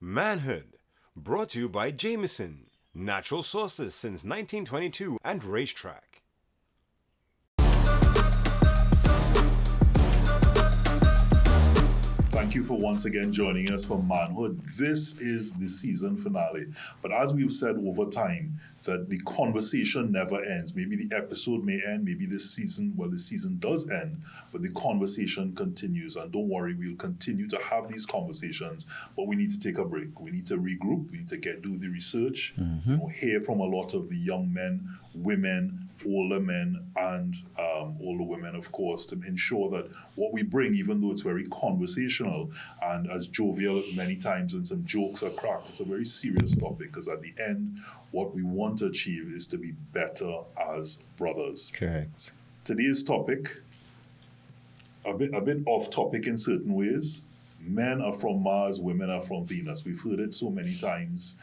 Manhood, brought to you by Jameson, natural sources since 1922, and Racetrack. Thank you for once again joining us for Manhood. This is the season finale. But as we've said over time, that the conversation never ends. Maybe the episode may end, maybe the season does end, but the conversation continues. And don't worry, we'll continue to have these conversations, but we need to take a break. We need to regroup. We need to do the research, hear from a lot of the young men, women, older men, and older women, of course, to ensure that what we bring, even though it's very conversational and as jovial many times and some jokes are cracked, it's a very serious topic, because at the end, what we want to achieve is to be better as brothers. Correct. Today's topic, a bit off topic in certain ways. Men are from Mars, women are from Venus. We've heard it so many times.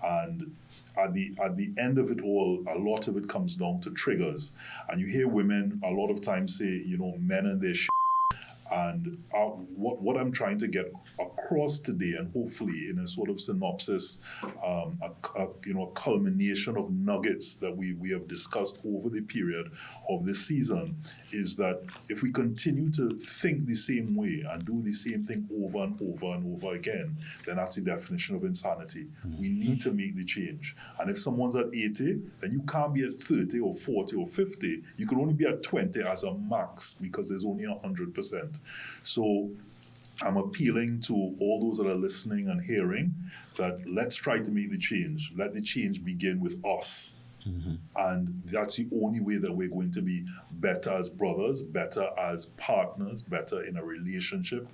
And at the end of it all, a lot of it comes down to triggers. And you hear women a lot of times say, men and their shit. And what I'm trying to get across today, and hopefully in a sort of synopsis, a culmination of nuggets that we have discussed over the period of this season, is that if we continue to think the same way and do the same thing over and over and over again, then that's the definition of insanity. Mm-hmm. We need to make the change. And if someone's at 80, then you can't be at 30 or 40 or 50. You can only be at 20 as a max, because there's only 100%. So I'm appealing to all those that are listening and hearing that let's try to make the change. Let the change begin with us. Mm-hmm. And that's the only way that we're going to be better as brothers, better as partners, better in a relationship,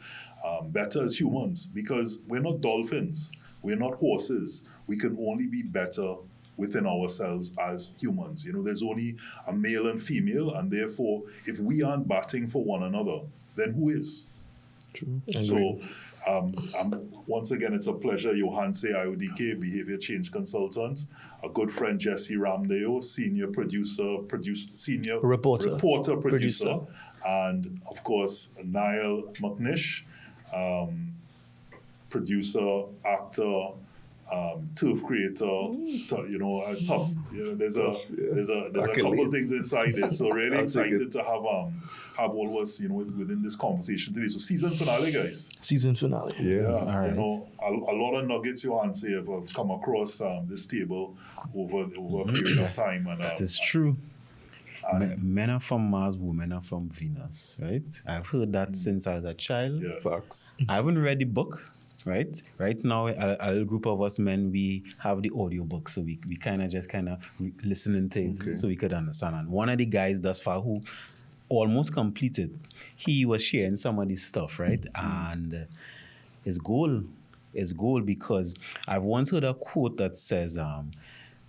better as humans, because we're not dolphins, we're not horses. We can only be better within ourselves as humans. There's only a male and female, and therefore, if we aren't batting for one another, then who is? True. So, once again, it's a pleasure. Johanse IODK, Behavior Change Consultant, a good friend, Jessie Ramdeo, Senior Reporter, Producer, and of course, Niall McNish, Producer, Actor, turf creator, tough. There's a couple of things inside this. So really excited to have all of us, within this conversation today. So season finale, guys. Season finale. Yeah. All right. A lot of nuggets Johanse have come across this table over a period of time, and that is true. Men are from Mars, women are from Venus, right? I've heard that since I was a child. Yeah. Facts. I haven't read the book. Right now, a little group of us men, we have the audio book, so we kind of listening to it, so we could understand. And one of the guys thus far who almost completed, he was sharing some of this stuff, right? Mm-hmm. And his goal, because I've once heard a quote that says,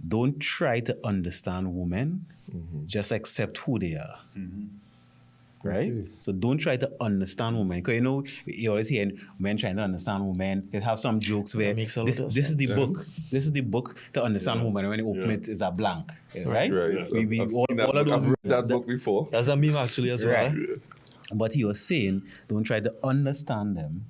"Don't try to understand women, just accept who they are." Mm-hmm. Right? Okay. So don't try to understand women. Because you always hear men trying to understand women. They have some jokes where this is the book. This is the book to understand women. And when you open it, it's a blank. Right? Right. Yeah. I've read that book before. That's a meme actually as well. Right. But he was saying, don't try to understand them.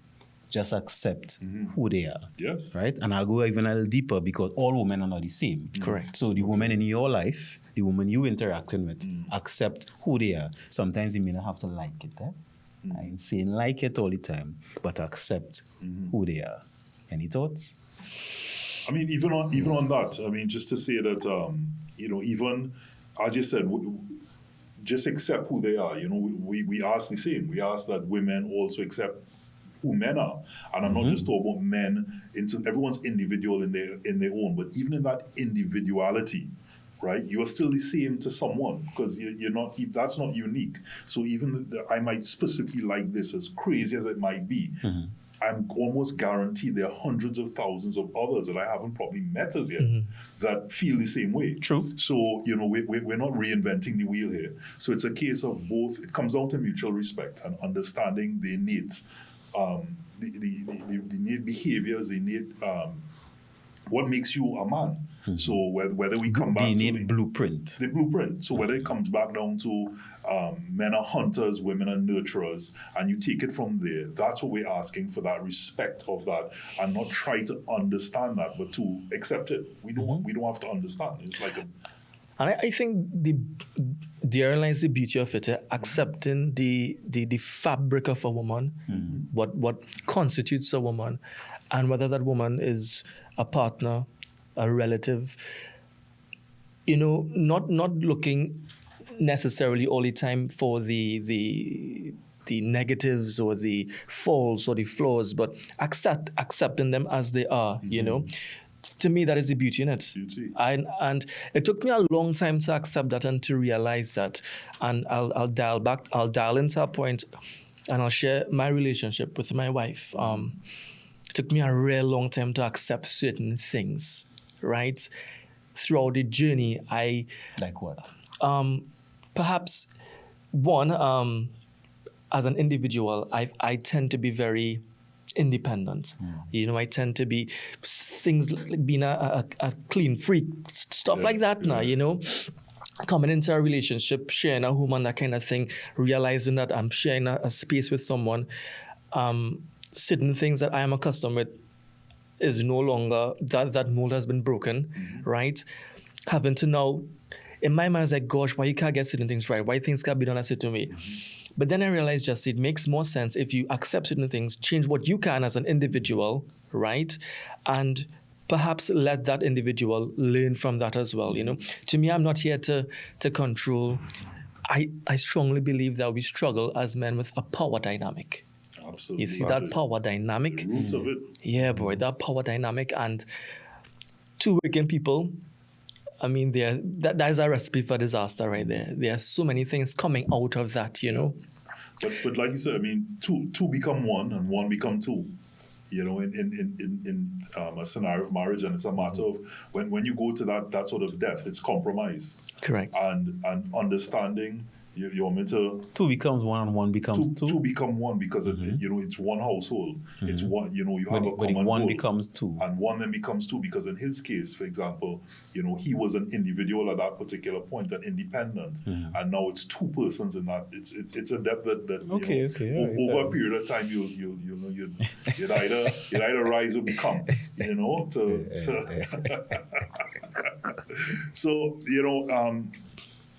Just accept who they are. Yes. Right? And I'll go even a little deeper, because all women are not the same. Correct. So the woman in your life, the woman you interacting with, accept who they are. Sometimes you may not have to like it. I ain't saying like it all the time, but accept who they are. Any thoughts? I mean, even on that, just to say that, even as you said, just accept who they are. We ask the same. We ask that women also accept who men are. And I'm not just talking about men, everyone's individual in their own, but even in that individuality, right, you are still the same to someone, because you're not, that's not unique. So even I might specifically like this, as crazy as it might be, I'm almost guaranteed there are hundreds of thousands of others that I haven't probably met as yet that feel the same way. True. So, we're not reinventing the wheel here. So it's a case of both. It comes down to mutual respect and understanding their needs, the innate behaviors, the innate what makes you a man. So whether we come back They to need blueprint. the blueprint. So whether it comes back down to men are hunters, women are nurturers, and you take it from there, that's what we're asking for, that respect of that, and not try to understand that, but to accept it. We don't have to understand. It's like a And I think therein lies the beauty of it, accepting the fabric of a woman, what constitutes a woman, and whether that woman is a partner, a relative, not looking necessarily all the time for the negatives or the faults or the flaws, but accepting them as they are, To me, that is the beauty in it. And it took me a long time to accept that and to realize that. And I'll dial into a point, and I'll share my relationship with my wife. It took me a real long time to accept certain things, right? Throughout the journey, Like what? Perhaps one, as an individual, I tend to be very independent. I tend to be things like being a clean freak, stuff like that now, Coming into a relationship, sharing a home and that kind of thing, realizing that I'm sharing a space with someone, certain things that I am accustomed with is no longer, that mold has been broken, right? Having to now, in my mind, it's like, gosh, why you can't get certain things right? Why things can't be done as it to me? But then I realized, just it makes more sense if you accept certain things, change what you can as an individual, right? And perhaps let that individual learn from that as well, To me, I'm not here to control. I strongly believe that we struggle as men with a power dynamic. absolutely. You see that power dynamic? The root of it. Yeah, boy, that power dynamic. And two wicked people, I mean, that is a recipe for disaster right there. There are so many things coming out of that, But like you said, I mean, two become one and one become two. In a scenario of marriage, and it's a matter of when you go to that sort of depth, it's compromise. Correct. And understanding. You want me to? Two becomes one and one becomes two. Two become one because it's one household. It's one. You have a common one goal. becomes two, and one then becomes two because in his case, for example, he was an individual at that particular point, and independent, and now it's two persons in that. It's a depth that over a period of time you'd either rise or become. So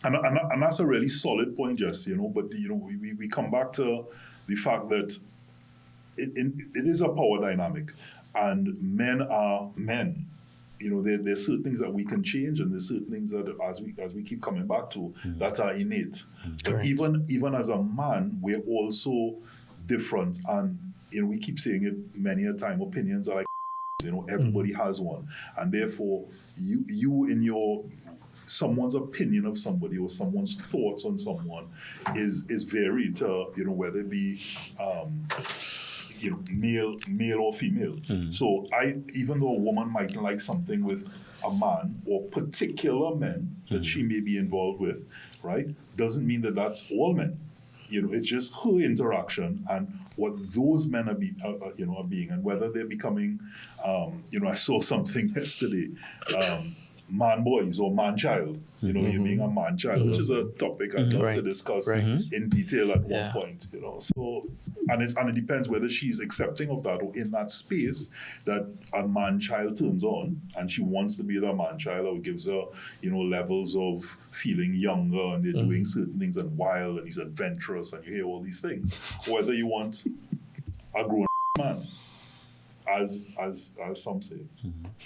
And that's a really solid point, Jess, but, we come back to the fact that it is a power dynamic, and men are men. There's certain things that we can change, and there's certain things that, as we keep coming back to, that are innate. But even as a man, we're also different, and, we keep saying it many a time, opinions are like, everybody has one, and therefore, you in your someone's opinion of somebody or someone's thoughts on someone is varied to whether it be male or female. So even though a woman might like something with a man or particular men that she may be involved with, right, doesn't mean that that's all men. It's just her interaction and what those men are being, and whether they're becoming I saw something yesterday, man boys or man child, you're being a man child, which is a topic I'd love to discuss in detail at one point, So, and it depends whether she's accepting of that or in that space that a man child turns on and she wants to be that man child, or gives her, levels of feeling younger and they're doing certain things and wild and he's adventurous and you hear all these things, or whether you want a grown man. As some say.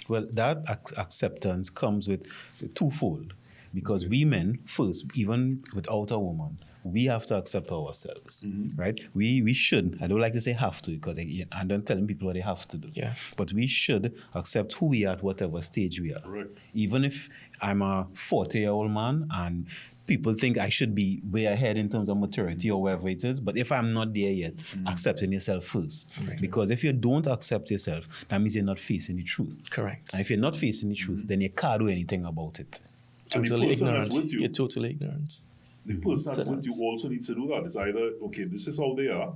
Well, that acceptance comes with twofold, because we men first, even without a woman, we have to accept ourselves, right? We should. I don't like to say have to, because I'm not telling people what they have to do. Yeah. But we should accept who we are at whatever stage we are. Correct. Even if I'm a 40-year-old man and people think I should be way ahead in terms of maturity or wherever it is, but if I'm not there yet, accepting yourself first. Right. Because if you don't accept yourself, that means you're not facing the truth. Correct. And if you're not facing the truth, then you can't do anything about it. Totally ignorant. You're totally ignorant. The person that's with you also needs to do that. It's either, okay, this is how they are,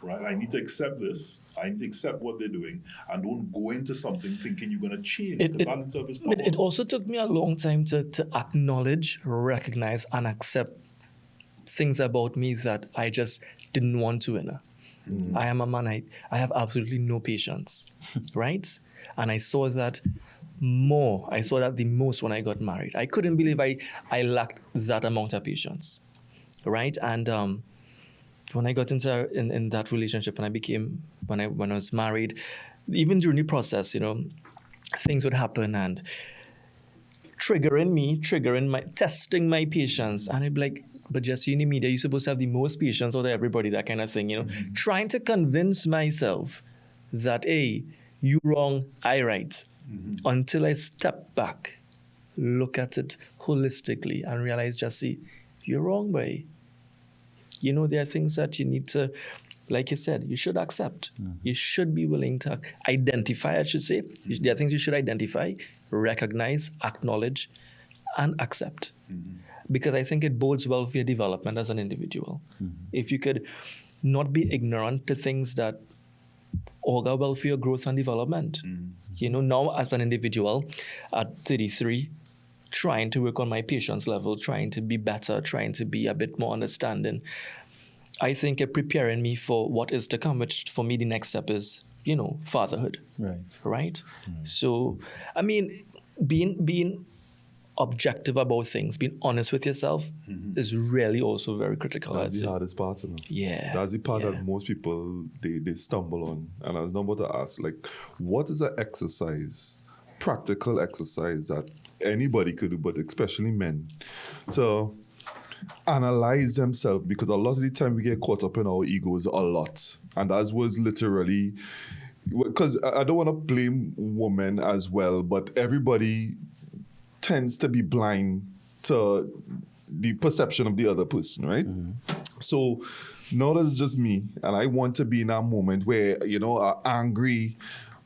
right? I need to accept this. I need to accept what they're doing, and don't go into something thinking you're going to change. Because that in itself is power. It also took me a long time to acknowledge, recognize, and accept things about me that I just didn't want to. I am a man. I have absolutely no patience, right? And I saw that more. I saw that the most when I got married. I couldn't believe I lacked that amount of patience, right? And when I got into in that relationship, when I was married, even during the process, things would happen and testing my patience, and I'd be like, but Jessie, in the media, you're supposed to have the most patience out of everybody, that kind of thing, trying to convince myself that, hey, you wrong, I right, until I step back, look at it holistically, and realize, Jessie, you're wrong, boy. There are things that you need to, like you said, you should accept. You should be willing to identify, I should say. There are things you should identify, recognize, acknowledge, and accept. Because I think it bodes well for your development as an individual. If you could not be ignorant to things that augur well for your growth and development. Now as an individual at 33, trying to work on my patience level, trying to be better, trying to be a bit more understanding, I think it preparing me for what is to come, which for me the next step is, fatherhood. Right? So, I mean, being objective about things, being honest with yourself is really also very critical. That's the hardest part, Yeah. That's the part that most people, they stumble on. And I was number to ask, what is an exercise, practical exercise that anybody could do, but especially men, to analyze themselves? Because a lot of the time we get caught up in our egos a lot. And that was literally, because I don't want to blame women as well, but everybody tends to be blind to the perception of the other person, right? So now that it's just me, and I want to be in that moment where, I'm angry,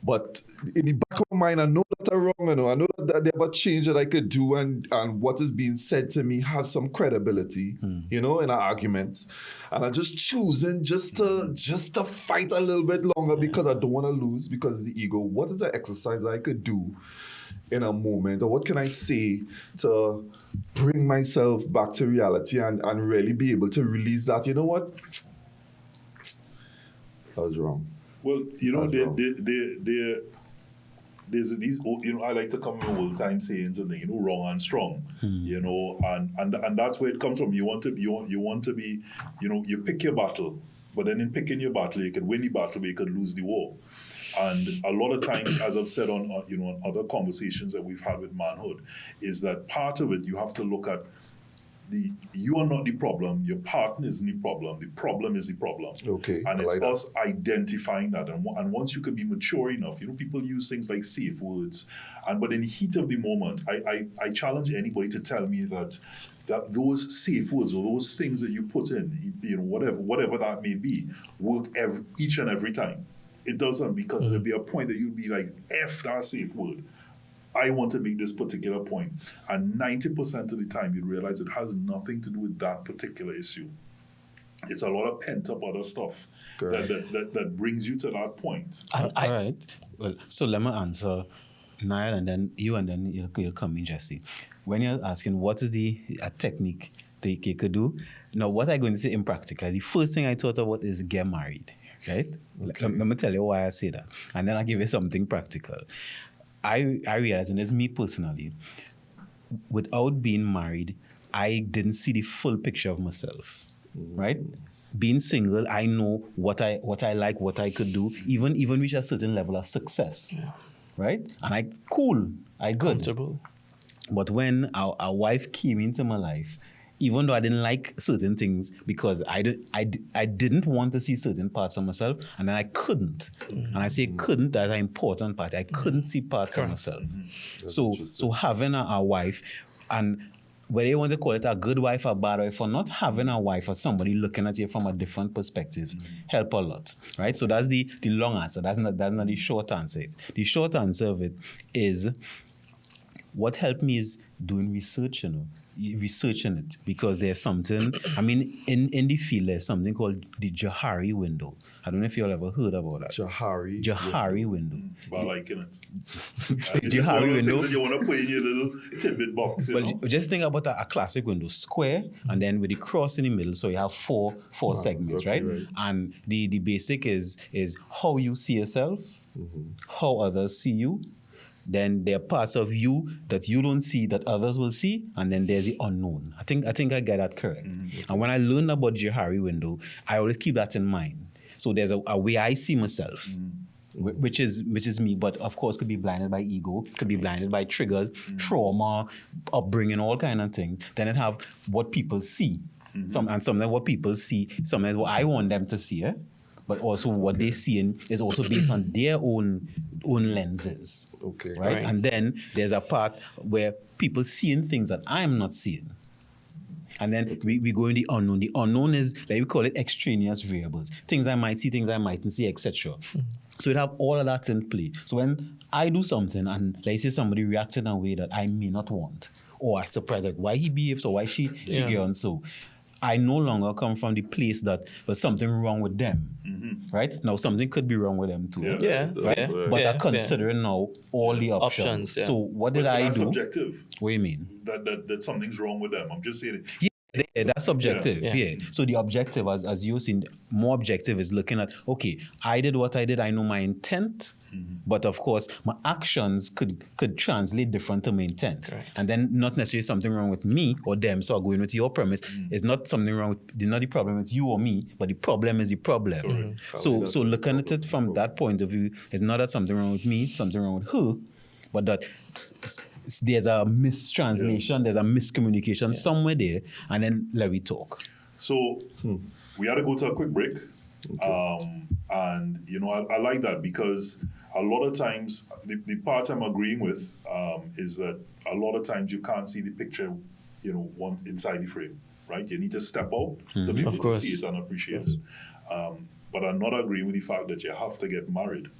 but in the back of my mind, I know that I'm wrong, I know that there's a change that I could do, and what is being said to me has some credibility, in an argument. And I'm just choosing just to fight a little bit longer because I don't want to lose, because of the ego. What is an exercise that I could do in a moment, or what can I say to bring myself back to reality and really be able to release that, you know what? That was wrong. Well, there's these, I like to come in old time sayings and wrong and strong, and that's where it comes from. You want to be, you pick your battle, but then in picking your battle, you can win the battle, but you can lose the war. And a lot of times, as I've said on other conversations that we've had with manhood, is that part of it you have to look at you are not the problem, your partner isn't the problem is the problem. Okay. And it's us identifying that. And once you can be mature enough, people use things like safe words. But in the heat of the moment, I challenge anybody to tell me that those safe words or those things that you put in, whatever that may be, work each and every time. It doesn't, because there'll be a point that you'll be like, F that safe word. I want to make this particular point. And 90% of the time, you realize it has nothing to do with that particular issue. It's a lot of pent-up other stuff that brings you to that point. All right. Well, so let me answer Niall, and then you'll come in, Jessie. When you're asking what is a technique that you could do, now what I'm going to say in practical, the first thing I thought about is get married, right? Okay. Let me tell you why I say that. And then I'll give you something practical. I realize, and it's me personally, without being married, I didn't see the full picture of myself, right? Being single, I know what I like, what I could do, even reach a certain level of success, right? And I good. Comfortable. But when our wife came into my life, even though I didn't like certain things, because I didn't want to see certain parts of myself, and then I couldn't. And I say couldn't, that's an important part. I couldn't see parts of myself. So having a wife, and whether you want to call it a good wife or bad wife, or not having a wife or somebody looking at you from a different perspective, help a lot, right? So that's the long answer. That's not the short answer. The short answer of it is, what helped me is doing research, researching it, because there's something, in the field, there's something called the Johari window. I don't know if you all ever heard about that. Johari window. But I like it. Johari window. That you want to put in your little tidbit box. You know? Just think about a classic window, square, and then with the cross in the middle, so you have four segments, okay, right? And the basic is how you see yourself, how others see you. Then there are parts of you that you don't see that others will see, and then there's the unknown. I think I get that correct. And when I learned about Johari window, I always keep that in mind. So there's a way I see myself, which is me, but of course could be blinded by ego, could be blinded by triggers, trauma, upbringing, all kind of things. Then it have what people see, sometimes what people see, sometimes what I want them to see, but also what they see is also based on their own lenses. Okay. Right? And then there's a part where people seeing things that I'm not seeing. And then we go in the unknown. The unknown is, like we call it, extraneous variables. Things I might see, things I mightn't see, etc. So it have all of that in play. So when I do something and like say somebody reacts in a way that I may not want, or I'm surprised, like why he behaves so, why she get on so, I no longer come from the place that there's something wrong with them, right? Now, something could be wrong with them too. Yeah, right? fair, But fair, I'm considering now all the options. Yeah. So what did But I that's do? subjective. What do you mean? That something's wrong with them. I'm just saying it. Yeah, that's subjective. Yeah. Yeah. So the objective, as you've seen, more objective is looking at, okay, I did what I did. I know my intent, but of course, my actions could translate different to my intent. Right. And then not necessarily something wrong with me or them. So going with your premise, it's not something wrong with, not the problem with you or me, but the problem is the problem. So looking at it from that point of view, it's not that something wrong with me, something wrong with her, but that there's a mistranslation, there's a miscommunication somewhere there, and then let me talk. So we had to go to a quick break. And, I like that because a lot of times, the part I'm agreeing with is that a lot of times you can't see the picture, one inside the frame, right? You need to step out to be able to see it and appreciate it. But I'm not agreeing with the fact that you have to get married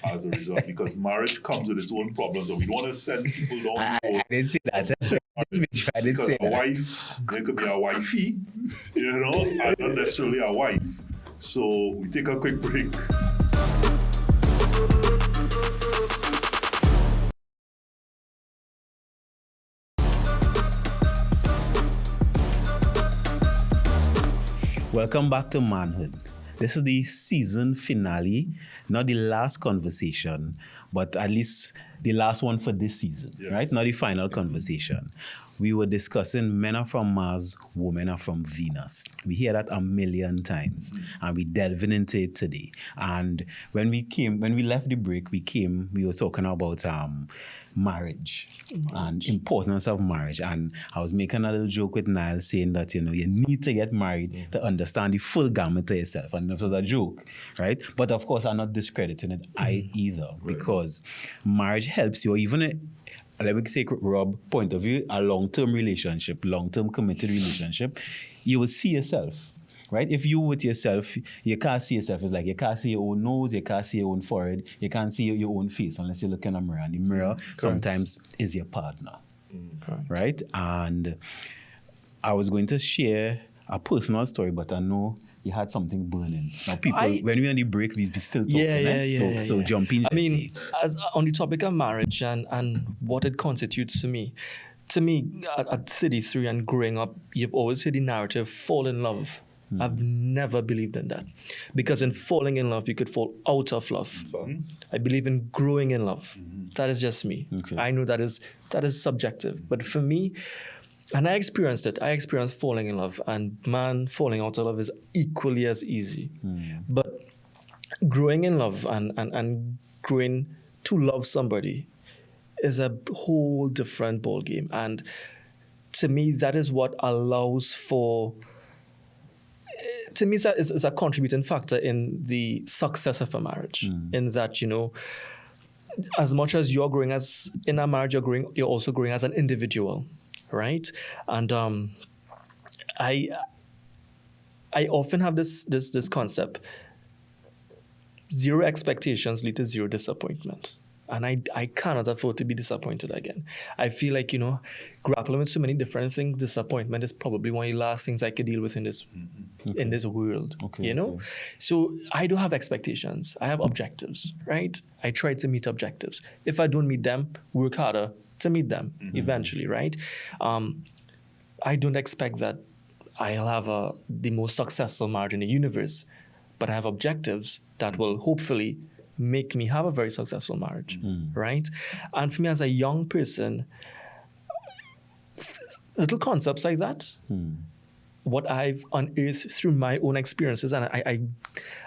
as a result, because marriage comes with its own problems, and we don't want to send people down. I didn't see that. I didn't say a that. wife, there could be a wifey, and not necessarily a wife. So we take a quick break. Welcome back to Manhood. This is the season finale, not the last conversation, but at least the last one for this season, right? Not the final conversation. We were discussing men are from Mars, women are from Venus. We hear that a million times, and we delving into it today. And when we left the break, we were talking about marriage and importance of marriage. And I was making a little joke with Niall saying that, you need to get married to understand the full gamut of yourself. And it was a joke, right? But of course, I'm not discrediting it either, because marriage helps you, even let me take Rob's point of view, a long-term relationship, long-term committed relationship, you will see yourself, right? If you with yourself, you can't see yourself. It's like you can't see your own nose, you can't see your own forehead, you can't see your own face unless you look in a mirror. And the mirror sometimes is your partner, right? And I was going to share a personal story, but I know you had something burning. Now, people, when we're on the break, we still talking. So jump in. I mean, as on the topic of marriage and what it constitutes to me, at 33 and growing up, you've always heard the narrative, fall in love. I've never believed in that. Because in falling in love, you could fall out of love. I believe in growing in love. That is just me. Okay. I know that is subjective. But for me, and I experienced it. I experienced falling in love, and man, falling out of love is equally as easy. But growing in love and growing to love somebody is a whole different ballgame. And to me, that is what allows for, to me, that is a contributing factor in the success of a marriage. In that, as much as you're growing as in a marriage, you're also growing as an individual. Right, and I often have this concept: zero expectations lead to zero disappointment. And I cannot afford to be disappointed again. I feel like, grappling with so many different things, disappointment is probably one of the last things I could deal with in this in this world. Okay. So I do have expectations. I have objectives, right? I try to meet objectives. If I don't meet them, work harder to meet them eventually, right? I don't expect that I'll have the most successful marriage in the universe, but I have objectives that will hopefully make me have a very successful marriage, right? And for me as a young person, little concepts like that, what I've unearthed through my own experiences, and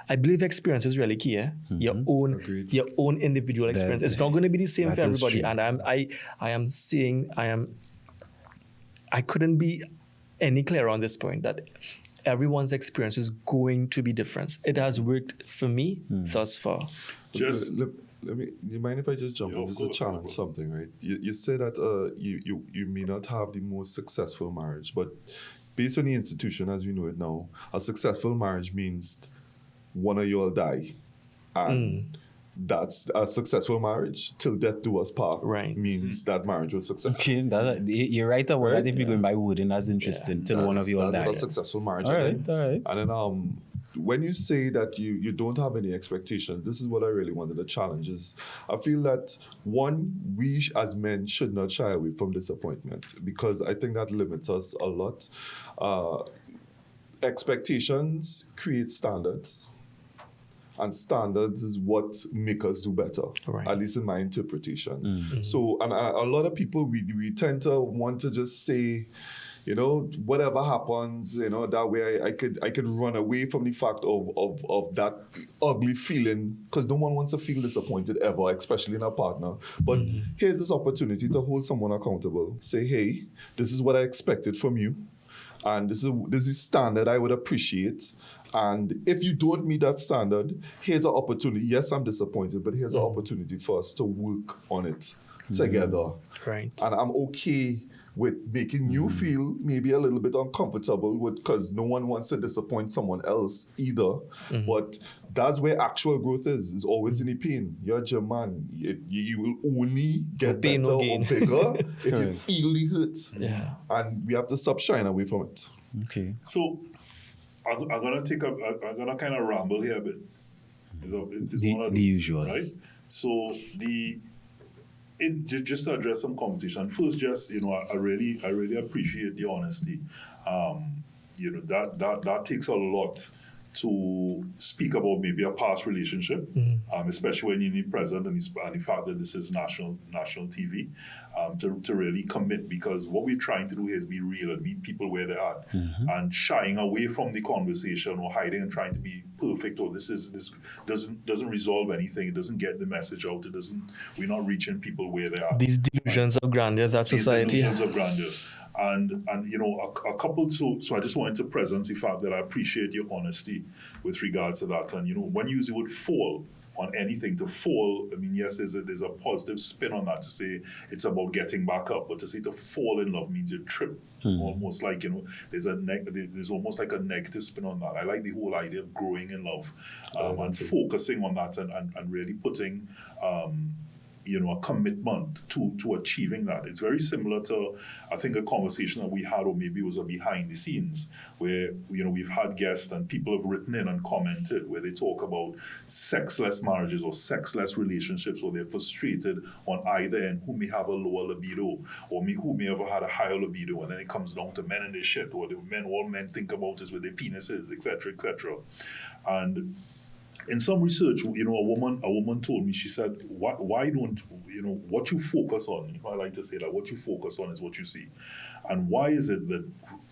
I believe experience is really key. Your own individual experience. It's not going to be the same for everybody. And I couldn't be any clearer on this point that everyone's experience is going to be different. It has worked for me thus far. Just let me. You mind if I just jump in? Just to challenge something, right? You say that you may not have the most successful marriage, but based on the institution as we know it now, a successful marriage means one of you will die, and that's a successful marriage. Till death do us part. Right. Means that marriage was successful. Okay, you're right about that. If you're going by wording, that's interesting. Till one of you will die. That's a successful marriage. All right. And then when you say that you don't have any expectations, this is what I really wanted to challenge is I feel that one, we as men should not shy away from disappointment because I think that limits us a lot. Expectations create standards. And standards is what make us do better, at least in my interpretation. So, and a lot of people, we tend to want to just say, whatever happens, that way I could run away from the fact of that ugly feeling, because no one wants to feel disappointed ever, especially in a partner. But here's this opportunity to hold someone accountable. Say, hey, this is what I expected from you. And this is standard I would appreciate. And if you don't meet that standard, here's an opportunity. Yes, I'm disappointed, but here's an opportunity for us to work on it together. Right. And I'm okay with making you feel maybe a little bit uncomfortable because no one wants to disappoint someone else either. But that's where actual growth is always in the pain. You're a gym man. You will only get better or bigger if you feel the hurt. Yeah. And we have to stop shying away from it. Okay. So I'm gonna kind of ramble here a bit. The usual, right? So just to address some competition. First, just I really appreciate the honesty. That takes a lot to speak about maybe a past relationship, especially when you need present and the fact that this is national TV, to really commit, because what we're trying to do here is be real and meet people where they're at, and shying away from the conversation or hiding and trying to be perfect or this doesn't resolve anything. It doesn't get the message out. We're not reaching people where they are. These delusions of grandeur that society. These delusions of grandeur. And a couple, so I just wanted to present the fact that I appreciate your honesty with regards to that. And when you use the word fall on anything, to fall, I mean, yes, there's a positive spin on that to say it's about getting back up, but to say to fall in love means you trip. Almost like, there's almost like a negative spin on that. I like the whole idea of growing in love and focusing on that and really putting a commitment to achieving that. It's very similar to, I think, a conversation that we had, or maybe it was a behind the scenes, where we've had guests and people have written in and commented where they talk about sexless marriages or sexless relationships, or they're frustrated on either end, who may have a lower libido or who may have had a higher libido, and then it comes down to men and their shit, or all men think about is with their penises, etc., etc. And in some research, a woman told me, she said, why don't, what you focus on, I like to say that what you focus on is what you see. And why is it that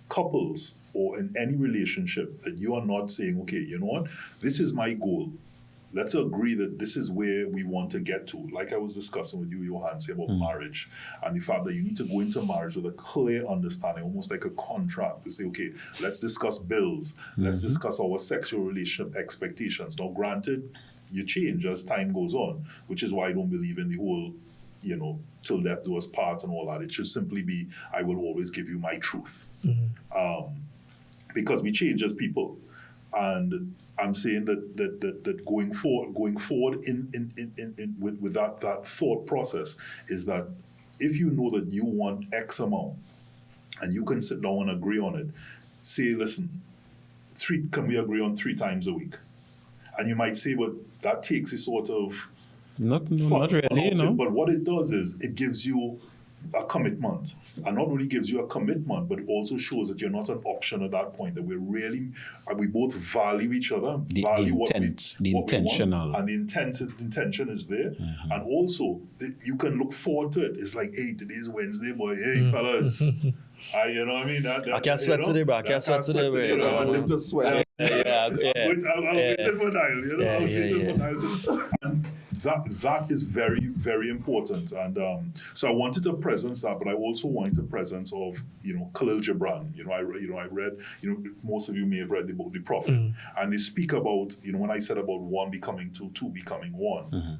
couples or in any relationship that you are not saying, okay, you know what, this is my goal. Let's agree that this is where we want to get to. Like I was discussing with you, Johan, say about marriage and the fact that you need to go into marriage with a clear understanding, almost like a contract, to say, okay, let's discuss bills. Let's discuss our sexual relationship expectations. Now, granted, you change as time goes on, which is why I don't believe in the whole, till death do us part and all that. It should simply be, I will always give you my truth. Because we change as people. And I'm saying that going forward with that thought process is that if you know that you want X amount and you can sit down and agree on it, say, listen, can we agree on 3 times a week? And you might say, but that takes a sort of not really, you know. But what it does is it gives you a commitment, and not only gives you a commitment, but also shows that you're not an option at that point. That we both value each other, value the intentional, and the intention is there, and also you can look forward to it. It's like, hey, today's Wednesday, boy. Hey, fellas. You know what I mean? I can't sweat today, bro. I can't sweat today, bro. I'm going to sweat. I'm waiting for Nile, you know. I'm waiting for Nile. And that is very, very important. And so I wanted to presence that, but I also wanted the presence of, Khalil Gibran. I read, most of you may have read the book, The Prophet, and they speak about, when I said about 1 becoming 2, 2 becoming 1.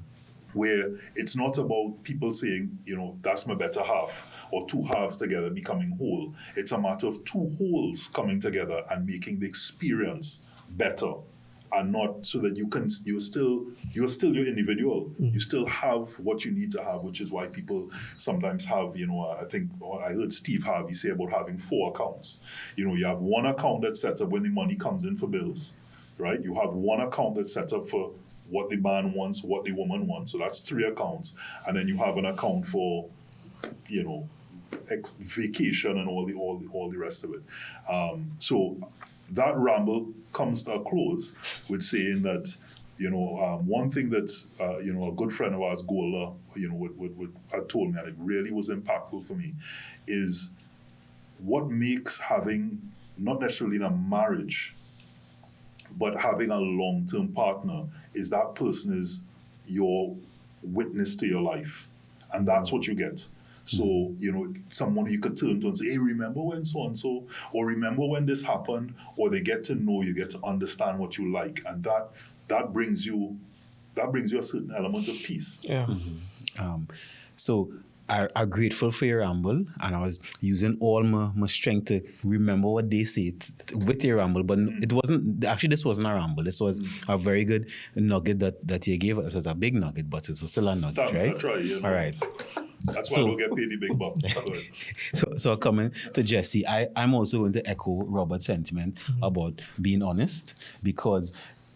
Where it's not about people saying, that's my better half, or 2 halves together becoming whole. It's a matter of 2 wholes coming together and making the experience better, and not so that you're still your individual. You still have what you need to have, which is why people sometimes have, I think I heard Steve Harvey say about having 4 accounts. You have 1 account that's set up when the money comes in for bills, right? You have 1 account that's set up for what the man wants, what the woman wants. So that's 3 accounts. And then you have an account for, vacation and all the rest of it. So that ramble comes to a close with saying that, one thing that, a good friend of ours, Gola, had told me, and it really was impactful for me, is what makes having, not necessarily in a marriage, but having a long-term partner, is that person is your witness to your life. And that's what you get. So, someone you could turn to and say, hey, remember when so-and-so, or remember when this happened, or they get to know you, get to understand what you like. And that brings you a certain element of peace. Yeah. So I'm grateful for your ramble, and I was using all my strength to remember what they said with your ramble, but it wasn't, actually this wasn't a ramble, this was a very good nugget that you gave. It was a big nugget, but it was still a nugget, right? I try, All right. That's why we'll get paid the big bucks. So coming to Jessie, I'm also going to echo Robert's sentiment about being honest, because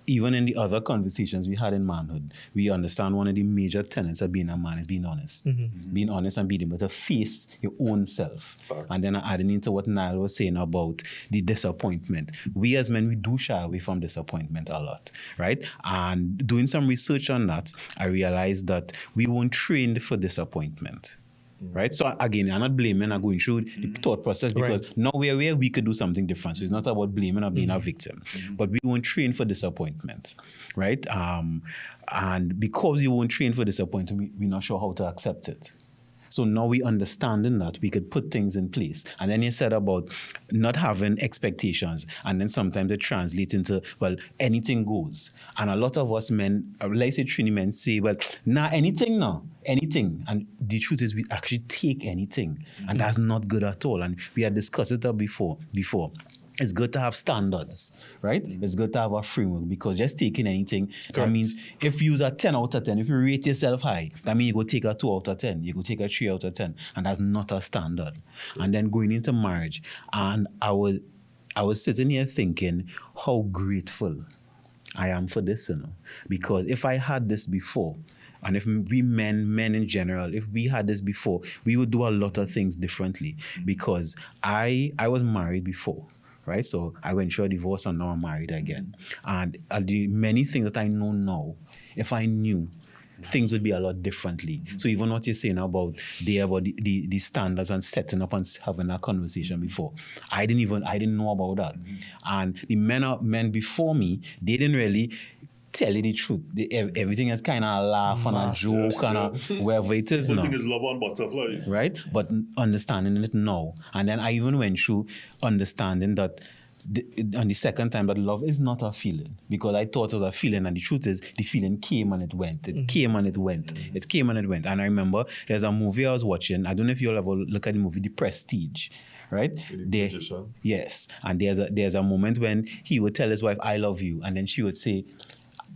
even in the other conversations we had in manhood, we understand one of the major tenets of being a man is being honest. Being honest and being able to face your own self. Facts. And then adding into what Niall was saying about the disappointment. We as men, we do shy away from disappointment a lot, right? And doing some research on that, I realized that we weren't trained for disappointment. Right? So again, I'm not blaming, I'm going through the thought process, because now we're aware we could do something different. So it's not about blaming or being a victim. But we weren't trained for disappointment, right? And because you weren't trained for disappointment, we're not sure how to accept it. So now we understanding that we could put things in place. And then you said about not having expectations, and then sometimes it translates into, well, anything goes. And a lot of us men, like say Trini men, say, well, anything. And the truth is we actually take anything. And that's not good at all. And we had discussed it before. It's good to have standards, right? It's good to have a framework, because just taking anything, that means if you use a 10 out of 10, if you rate yourself high, that means you go take a 2 out of 10, you go take a 3 out of 10, and that's not a standard. And then going into marriage, and I was sitting here thinking how grateful I am for this, because if I had this before, and if we men in general, if we had this before, we would do a lot of things differently, because I was married before. Right, so I went through a divorce and now I'm married again. And the many things that I know now, if I knew, things would be a lot differently. So even what you're saying about the standards and setting up and having a conversation before, I didn't know about that. And the men before me, they didn't really tell you the truth. Everything is kind of a laugh and a joke and wherever it is now. Everything is love on butterflies. Right? But understanding it now. And then I even went through understanding that on the second time that love is not a feeling, because I thought it was a feeling, and the truth is the feeling came and it went. It came and it went. It came and it went. And I remember there's a movie I was watching. I don't know if you'll ever look at the movie The Prestige. right? There, magician. yes, and there's a moment when he would tell his wife, "I love you," and then she would say,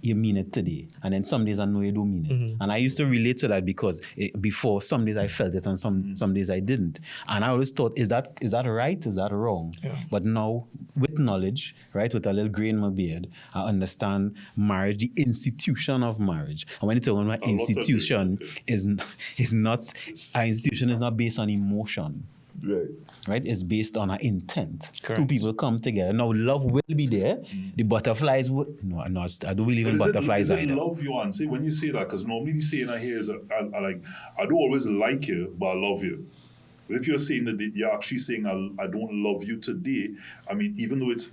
"You mean it today," and then some days I know you don't mean it. And I used to relate to that because before some days I felt it and some days I didn't, and I always thought, is that right? Is that wrong? Yeah. But now with knowledge, right, with a little gray in my beard, I understand marriage, the institution of marriage. And when you talk about institution, is not an institution is not based on emotion. Right, it's based on an intent. Correct. Two people come together. Now, love will be there. The butterflies will. No, I don't believe in butterflies is it either. love you answer when you say that? Because normally the saying I hear is, I don't always like you, but I love you. But if you're saying that you're actually saying I don't love you today, I mean, even though it's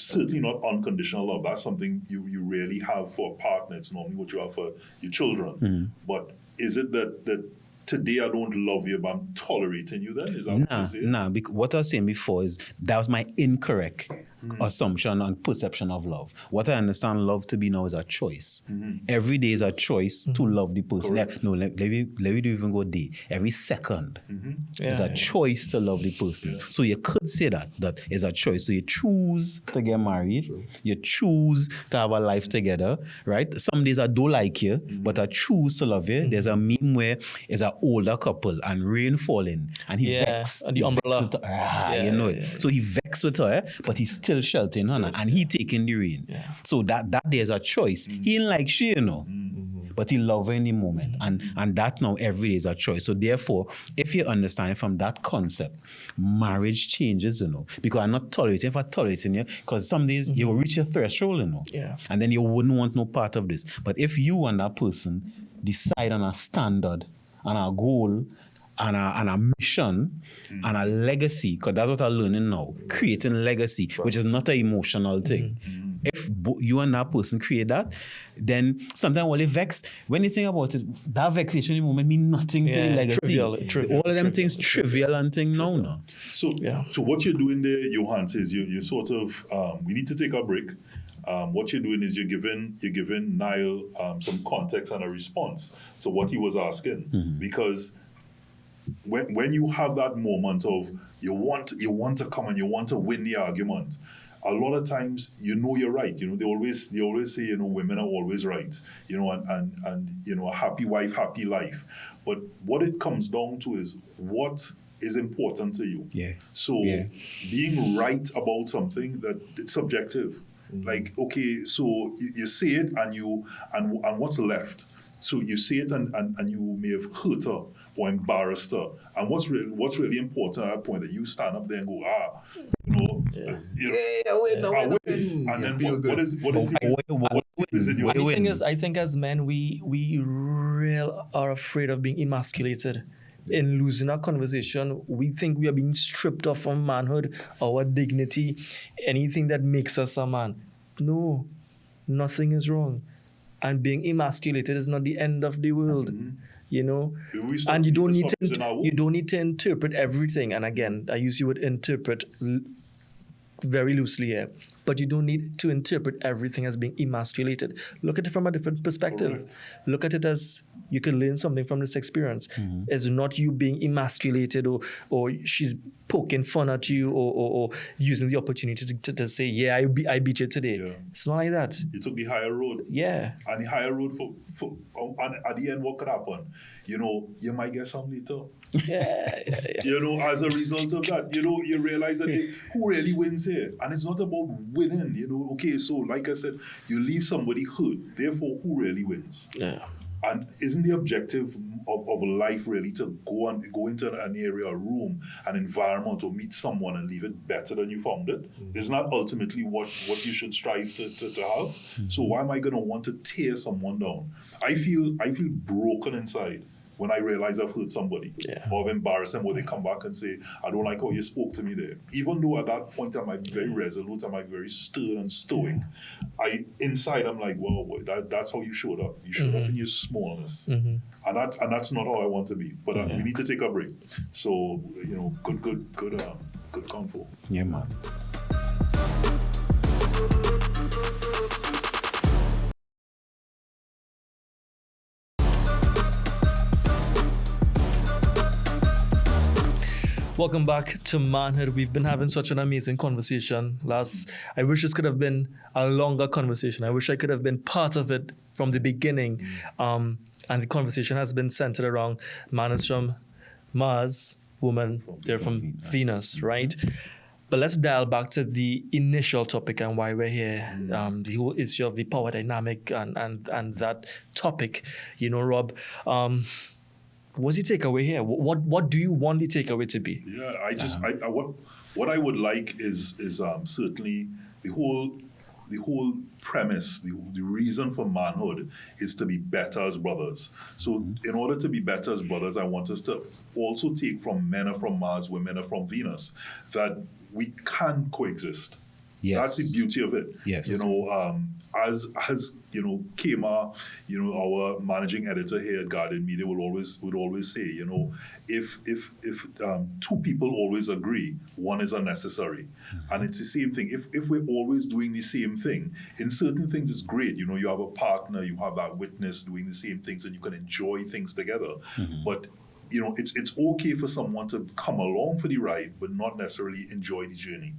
certainly not unconditional love. That's something you really have for a partner. It's normally what you have for your children. But is it that today I don't love you, but I'm tolerating you then? Is that what you're saying? Nah, because what I was saying before is that was my incorrect assumption and perception of love. What I understand love to be now is a choice. Every day is a choice to love the person. Correct. Let me do even go day. Every second is a choice to love the person. So you could say that is a choice. So you choose to get married. You choose to have a life together, right? Some days I don't like you, but I choose to love you. There's a meme where it's an older couple and rain falling and he vexed. And the umbrella. With her. You know it. So he vexed with her, but he's still sheltering her and he taking the rain. Yeah. So that there's a choice. He ain't like she, but he love her in the moment. And that now every day is a choice. So therefore, if you understand it from that concept, marriage changes, because I'm not tolerating. If I'm tolerating you, because some days you will reach a threshold, Yeah. and then you wouldn't want no part of this. But if you and that person decide on a standard, on a goal, and a mission, and a legacy, because that's what I'm learning now, creating legacy, which is not an emotional thing. If you and that person create that, then sometimes when you think about it, that vexation in the moment mean nothing to the legacy. Trivial. All of them things trivial and thing now. No. So what you're doing there, Johan, is you sort of we need to take a break. What you're doing is you're giving Niall some context and a response to what he was asking, because when you have that moment of you want to come and you want to win the argument, a lot of times you're right. They always say women are always right. And a happy wife, happy life. But what it comes down to is what is important to you. Yeah. So being right about something that it's subjective. Like, okay, so you say it and what's left? So you say it and you may have hurt her or embarrassed her. And what's really important at that point that you stand up there and go, and then what is it? The thing is, I think as men, we real are afraid of being emasculated. In losing our conversation, we think we are being stripped off from manhood, our dignity, anything that makes us a man. No, nothing is wrong. And being emasculated is not the end of the world. And you don't need to interpret everything. And again, I use the word interpret very loosely here. But you don't need to interpret everything as being emasculated. Look at it from a different perspective. Correct. Look at it as you can learn something from this experience. It's not you being emasculated or she's poking fun at you or using the opportunity to say, yeah, I beat you today. Yeah. It's not like that. You took the higher road. Yeah. And the higher road and at the end, what could happen? You might get some later. Yeah. As a result of that, you realize that who really wins here? And it's not about winning, Okay, so like I said, you leave somebody hurt. Therefore, who really wins? Yeah. And isn't the objective of life really to go into an area, a room, an environment, or meet someone and leave it better than you found it? Isn't that ultimately what you should strive to have? So why am I going to want to tear someone down? I feel broken inside when I realize I've hurt somebody or I've embarrassed them, or they come back and say, I don't like how you spoke to me there. Even though at that point I might be very resolute, I might be very stern and stoic, inside I'm like, well, that's how you showed up. You showed up in your smallness. And that's not how I want to be. But we need to take a break. So, good convo. Yeah, man. Welcome back to Manhood. We've been having such an amazing conversation. I wish this could have been a longer conversation. I wish I could have been part of it from the beginning. And the conversation has been centered around man is from Mars, woman, they're from Venus, right? But let's dial back to the initial topic and why we're here. The whole issue of the power dynamic and that topic. Rob, what's the takeaway here? What do you want the takeaway to be? Yeah, what I would like is certainly the whole premise, the reason for manhood is to be better as brothers. So in order to be better as brothers, I want us to also take from men are from Mars, women are from Venus, that we can coexist. Yes. That's the beauty of it. Yes. As Kema, our managing editor here at Guardian Media would always say, if two people always agree, one is unnecessary. And it's the same thing. If we're always doing the same thing, in certain things it's great. You have a partner, you have that witness doing the same things, and you can enjoy things together. But it's okay for someone to come along for the ride, but not necessarily enjoy the journey.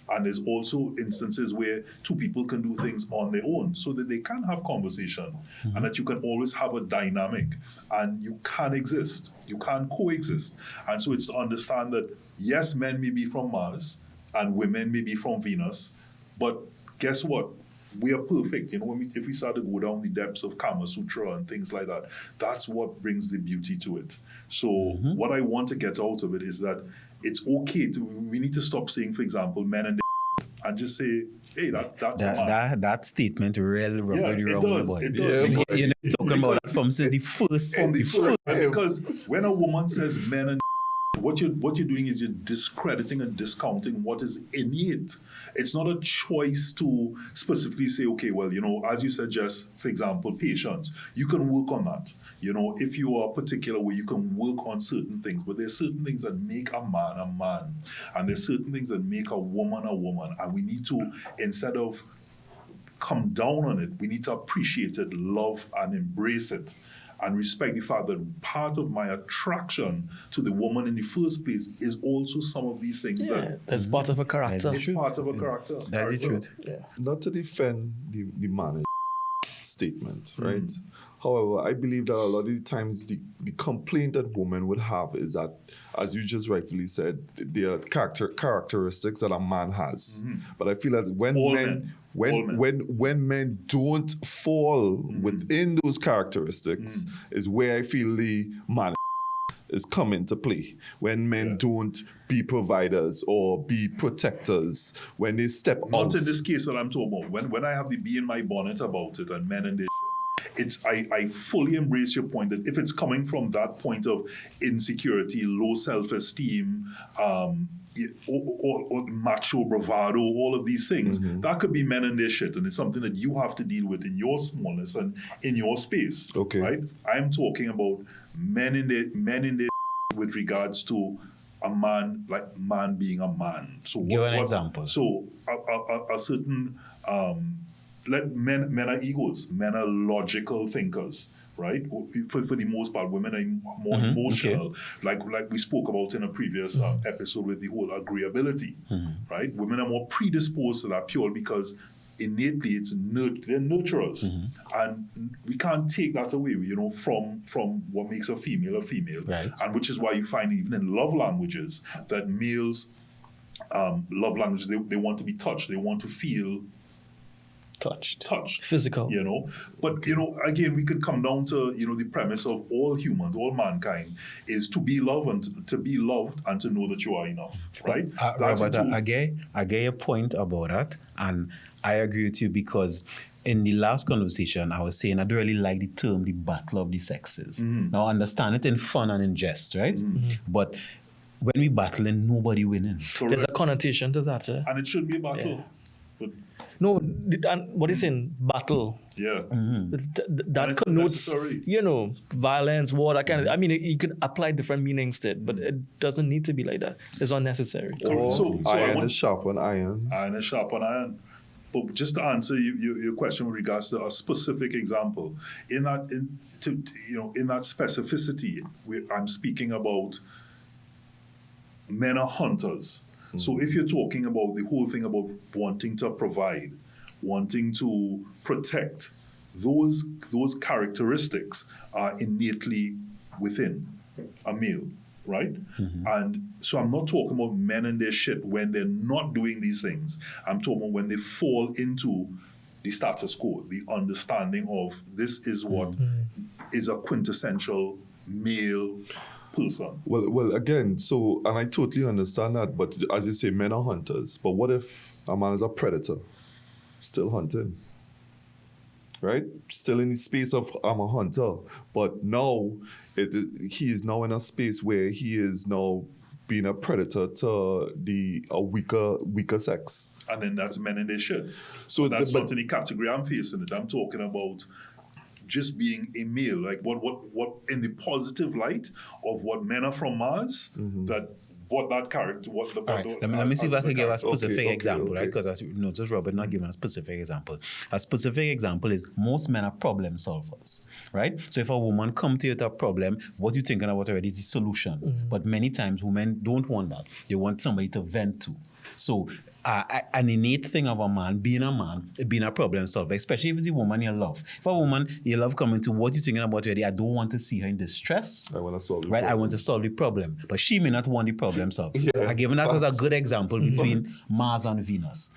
And there's also instances where two people can do things on their own so that they can have conversation and that you can always have a dynamic and you can exist, you can coexist. And so it's to understand that, yes, men may be from Mars and women may be from Venus, but guess what? We are perfect. If we start to go down the depths of Kama Sutra and things like that, that's what brings the beauty to it. So what I want to get out of it is that it's okay we need to stop saying, for example, men and just say, hey, that's a man. That statement really rubbed It wrong does. boy. It does. You're talking about that from since the first. Because when a woman says men and what you're doing is you're discrediting and discounting what is innate. It's not a choice to specifically say, okay, well, as you said, Jess, for example, patience. You can work on that. If you are a particular way, you can work on certain things, but there's certain things that make a man, and there's certain things that make a woman, and we need to, instead of come down on it, we need to appreciate it, love, and embrace it. And respect the fact that part of my attraction to the woman in the first place is also some of these things that's part of a character. It's part of a character. That's the truth. Yeah. Not to defend the man statement, right? However, I believe that a lot of the times the complaint that women would have is that, as you just rightfully said, there are characteristics that a man has. But I feel that when men don't fall within those characteristics is where I feel the man is come into play. When men don't be providers or be protectors, when they step out. Not in this case that I'm talking about. When I have the bee in my bonnet about it and men and their I fully embrace your point that if it's coming from that point of insecurity, low self-esteem, or macho bravado, all of these things, that could be men and their shit, and it's something that you have to deal with in your smallness and in your space. Okay. Right? I'm talking about men in their with regards to a man, like man being a man. So Give an example. So a certain men are egos. Men are logical thinkers, right? For the most part, women are more emotional. Okay. Like we spoke about in a previous episode with the whole agreeability, right? Women are more predisposed to that purely because innately they're nurturers, and we can't take that away, from what makes a female, right? And which is why you find even in love languages that males love languages, they want to be touched, they want to feel touched, physical, but again, we could come down to the premise of all humans, all mankind is to be loved and to know that you are enough, right? Robert, I get your point about that, and I agree with you, because in the last conversation I was saying I don't really like the term the battle of the sexes. Now I understand it in fun and in jest, right? But when we battling, nobody winning. Correct. There's a connotation to that, and it should be a battle. But no, what is in battle? Yeah, that connotes, violence, war, that kind of. I mean, you could apply different meanings to it, but it doesn't need to be like that. It's unnecessary. So iron is sharp on iron. Iron is sharp on iron. But just to answer your question with regards to a specific example, in that specificity, I'm speaking about men are hunters. So if you're talking about the whole thing about wanting to provide, wanting to protect, those characteristics are innately within a male, right? And so I'm not talking about men and their shit when they're not doing these things. I'm talking about when they fall into the status quo, the understanding of this is what is a quintessential male person. Well, again, so, and I totally understand that, but as you say, men are hunters. But what if a man is a predator, still hunting, right? Still in the space of I'm a hunter, but now he is now in a space where he is now being a predator to a weaker sex. And then that's men in their shit. So that's not in the category I'm facing it. I'm talking about just being a male, like what in the positive light of what men are from Mars, that what that character, what the. All right, let me see if I can give a specific example, right? okay. Because as you notice, Robert not giving a specific example. A specific example is most men are problem solvers, right? So if a woman come to you with a problem, what you're thinking about already is the solution. But many times women don't want that. They want somebody to vent to. So an innate thing of a man, being a problem solver, especially if it's the woman you love. If a woman you love coming to what you're thinking about already, I don't want to see her in distress. I want to solve the right? problem. I want to solve the problem. But she may not want the problem solved. Yeah, I'm giving that as a good example between Mars and Venus.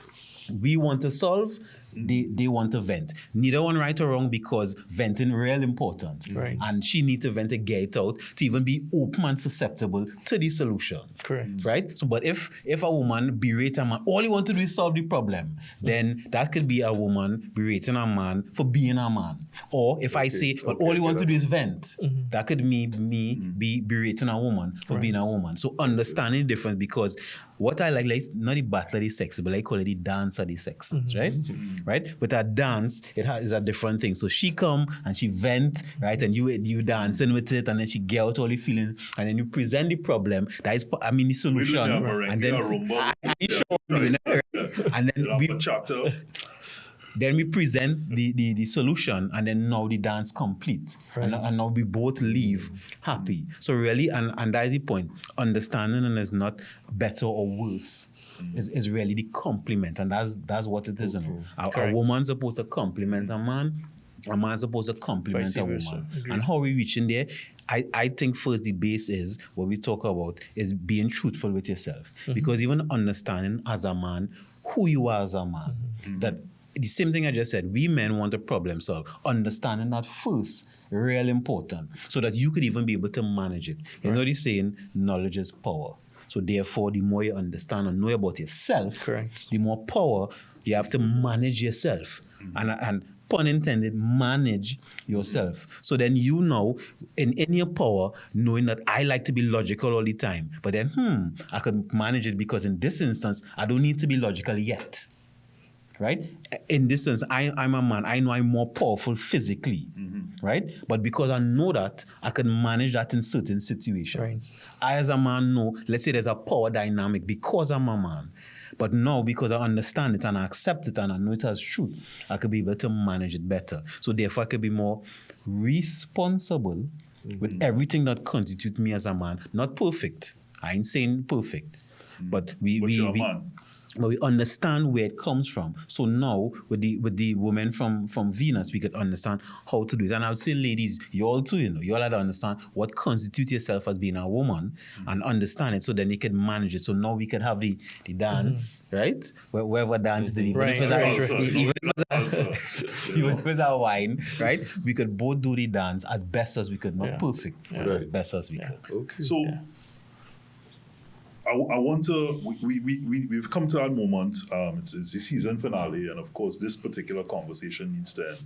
We want to solve, they want to vent. Neither one right or wrong because venting real important. Right. And she needs to vent to get it out to even be open and susceptible to the solution. Correct. Right? So, but if a woman berate a man, all you want to do is solve the problem, then that could be a woman berating a man for being a man. Or if I say, but all you want to do is vent, that could me be berating a woman for being a woman. So understanding the difference, because what I like not the battle of the sexes, but I call it the dance of the sexes, right? Right? With a dance, is a different thing. So she come and she vent, right? And you dancing with it, and then she get out all the feelings, and then you present the problem. That is, the solution. And then and then then we present the solution, and then now the dance complete. Right. And now we both leave happy. So really, and that is the point. Understanding and is not better or worse. Is really the compliment, and that's what it is. A woman's supposed to compliment a man's supposed to compliment Vice a versa. woman. Agreed. And how we reach in there, I think first the base is what we talk about is being truthful with yourself. Because even understanding as a man who you are as a man, that the same thing I just said, we men want to problem solve. Understanding that first, real important, so that you could even be able to manage it. You know the saying, knowledge is power. So therefore, the more you understand and know about yourself, Correct. the more power you have to manage yourself. And pun intended, manage yourself. So then you know, in your power, knowing that I like to be logical all the time, but then, I can manage it because in this instance, I don't need to be logical yet. Right? In this sense, I'm a man. I know I'm more powerful physically, right? But because I know that, I can manage that in certain situations. Right. I, as a man, know, let's say there's a power dynamic because I'm a man. But now, because I understand it and I accept it and I know it as truth, I could be able to manage it better. So therefore, I could be more responsible with everything that constitutes me as a man. Not perfect. I ain't saying perfect. But you're a man. But we understand where it comes from. So now, with the women from Venus, we could understand how to do it. And I would say, ladies, you all too, you all have to understand what constitutes yourself as being a woman and understand it, so then you can manage it. So now we could have the dance, right? Wherever dance is, even if it's a wine, right? We could both do the dance as best as we could, not perfect, but as best as we could. Okay. So I want to. We've come to that moment. It's the season finale, and of course, this particular conversation needs to end.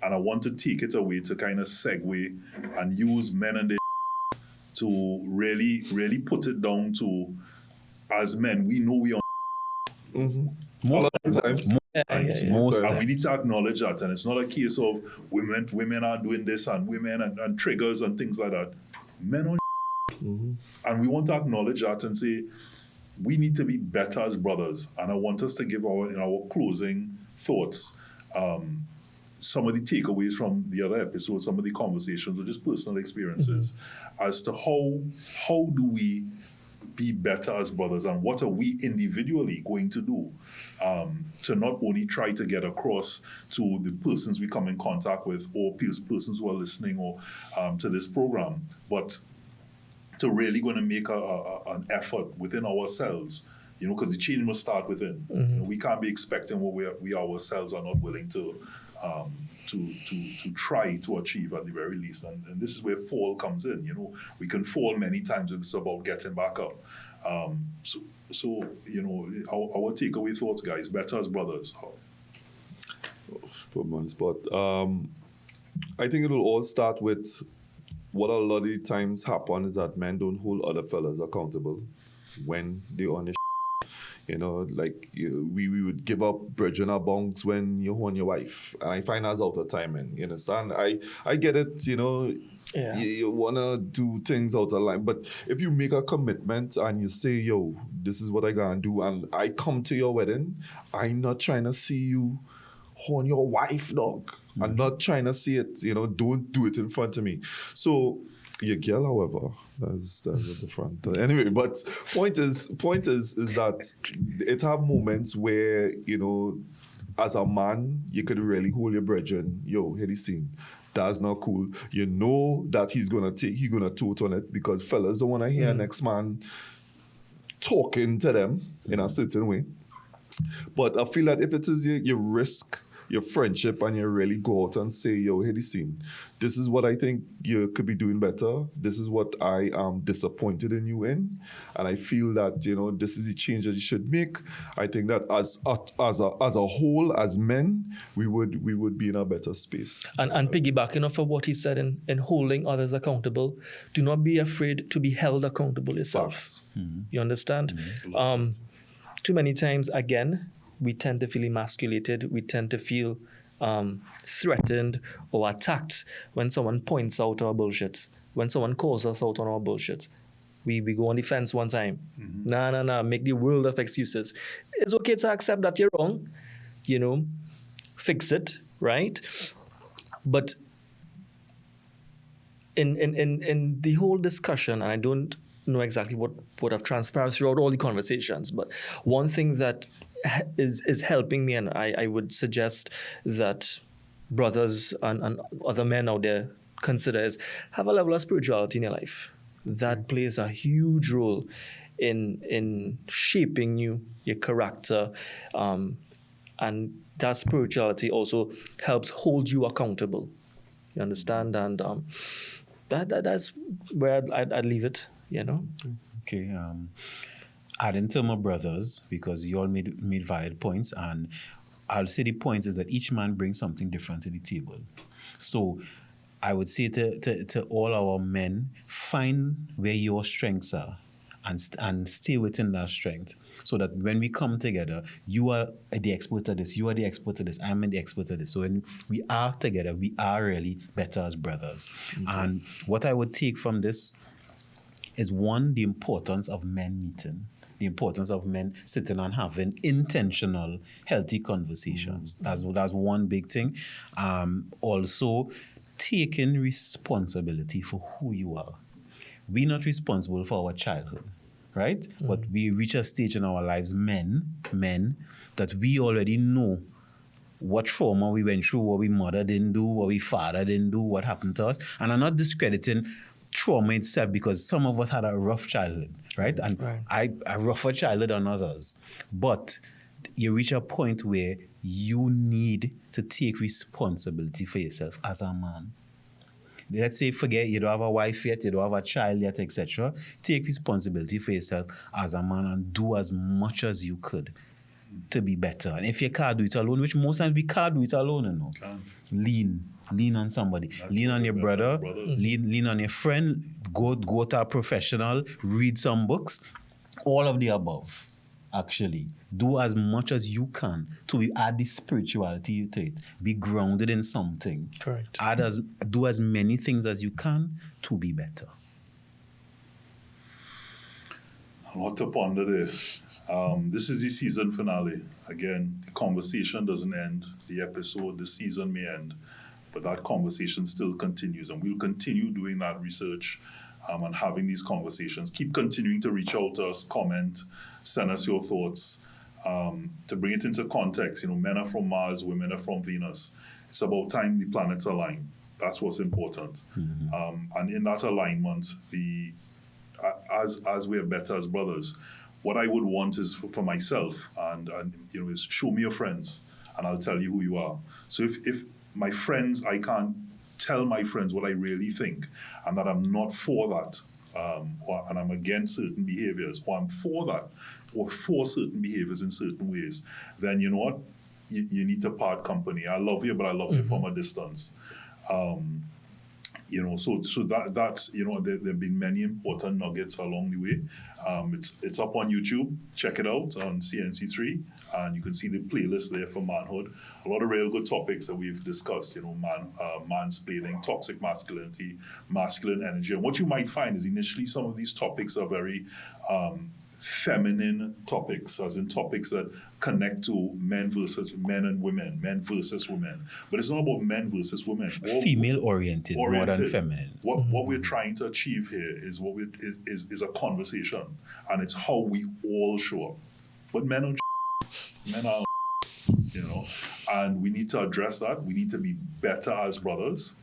And I want to take it away to kind of segue and use men and their to really, really put it down to, as men, we know we are. Most times. And we need to acknowledge that, and it's not a case of women are doing this and women and triggers and things like that. Men are. And we want to acknowledge that and say, we need to be better as brothers. And I want us to give in our closing thoughts, some of the takeaways from the other episodes, some of the conversations, or just personal experiences, as to how do we be better as brothers, and what are we individually going to do to not only try to get across to the persons we come in contact with, or persons who are listening, or to this program, but to really going to make an effort within ourselves, because the change must start within. We can't be expecting what we ourselves are not willing to try to achieve at the very least. And this is where fall comes in. We can fall many times, and it's about getting back up. So our takeaway thoughts, guys, better as brothers. Put me on the spot. I think it will all start with what a lot of the times happen is that men don't hold other fellas accountable when they're on the we would give up bridging our bonks when you on your wife. And I find that's out of timing, you understand? I get it, you want to do things out of line. But if you make a commitment and you say, yo, this is what I gonna do, and I come to your wedding, I'm not trying to see you on your wife, dog. I'm not trying to see it, don't do it in front of me. So your girl, however, that's at the front. Anyway, but point is that it have moments where, as a man, you could really hold your brethren, yo, hear this thing. That's not cool. You know that he's gonna toot on it, because fellas don't want to hear next man talking to them in a certain way. But I feel that if it is you risk your friendship and you really go out and say, yo, hey, this is what I think you could be doing better. This is what I am disappointed in you in. And I feel that, this is the change that you should make. I think that as a whole, as men, we would be in a better space. And piggybacking off of what he said in holding others accountable, do not be afraid to be held accountable yourself. You understand? Too many times, again, we tend to feel emasculated. We tend to feel threatened or attacked when someone points out our bullshit, when someone calls us out on our bullshit. We go on the fence one time. Nah, make the world of excuses. It's okay to accept that you're wrong, fix it, right? But in the whole discussion, and I don't know exactly what would have transpired throughout all the conversations, but one thing that is helping me, and I would suggest that brothers and other men out there consider, is have a level of spirituality in your life. That plays a huge role in shaping your character, and that spirituality also helps hold you accountable. You understand? And that's where I'd leave it. Okay. Adding to my brothers, because you all made valid points, and I'll say the point is that each man brings something different to the table. So I would say to all our men, find where your strengths are and stay within that strength, so that when we come together, you are the expert at this, you are the expert at this, I'm the expert at this. So when we are together, we are really better as brothers. And what I would take from this is, one, the importance of men meeting. The importance of men sitting and having intentional, healthy conversations. That's one big thing. Also, taking responsibility for who you are. We're not responsible for our childhood, right? But we reach a stage in our lives, men, that we already know what trauma we went through, what we mother didn't do, what we father didn't do, what happened to us. And I'm not discrediting trauma itself, because some of us had a rough childhood, right? And a rougher childhood than others. But you reach a point where you need to take responsibility for yourself as a man. Let's say, forget you don't have a wife yet, you don't have a child yet, etc. Take responsibility for yourself as a man and do as much as you could to be better. And if you can't do it alone, which most times we can't do it alone, lean on somebody. Lean on your brother. Lean on your friend. Go to a professional. Read some books. All of the above, actually. Do as much as you can to add the spirituality to it. Be grounded in something. Correct. Do as many things as you can to be better. A lot to ponder there. This is the season finale. Again, the conversation doesn't end. The episode, the season may end, but that conversation still continues, and we'll continue doing that research and having these conversations. Keep continuing to reach out to us, comment, send us your thoughts. To bring it into context, men are from Mars, women are from Venus. It's about time the planets align. That's what's important. And in that alignment, as we are better as brothers, what I would want is for myself, is show me your friends, and I'll tell you who you are. So if my friends, I can't tell my friends what I really think, and that I'm not for that, and I'm against certain behaviors, or I'm for that, or for certain behaviors in certain ways, then you know what? You need to part company. I love you, but I love you from a distance. So that's there have been many important nuggets along the way. It's up on YouTube. Check it out on CNC3, and you can see the playlist there for manhood. A lot of real good topics that we've discussed. Mansplaining, toxic masculinity, masculine energy, and what you might find is initially some of these topics are very feminine topics, as in topics that connect to men versus men and women, men versus women. But it's not about men versus women. Female oriented, more than feminine. What we're trying to achieve here is is a conversation, and it's how we all show up. But men are men are and we need to address that. We need to be better as brothers.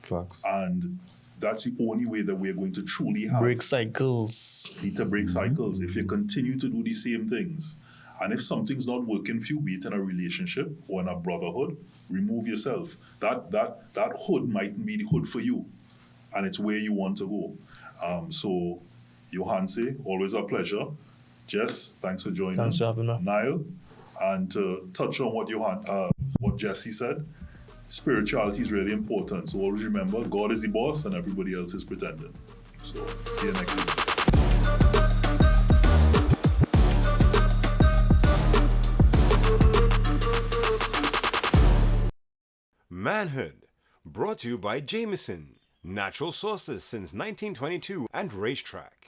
Facts. And that's the only way that we're going to truly have Break cycles. Need to break cycles. If you continue to do the same things, and if something's not working for you, be it in a relationship or in a brotherhood, remove yourself. That hood might be the hood for you, and it's where you want to go. So, Johanse, always a pleasure. Jess, thanks for joining. Thanks for having me. Niall, and to touch on what Jessie said, spirituality is really important. So always remember, God is the boss and everybody else is pretending. So see you next season. Manhood, brought to you by Jameson, natural sources since 1922, and Racetrack.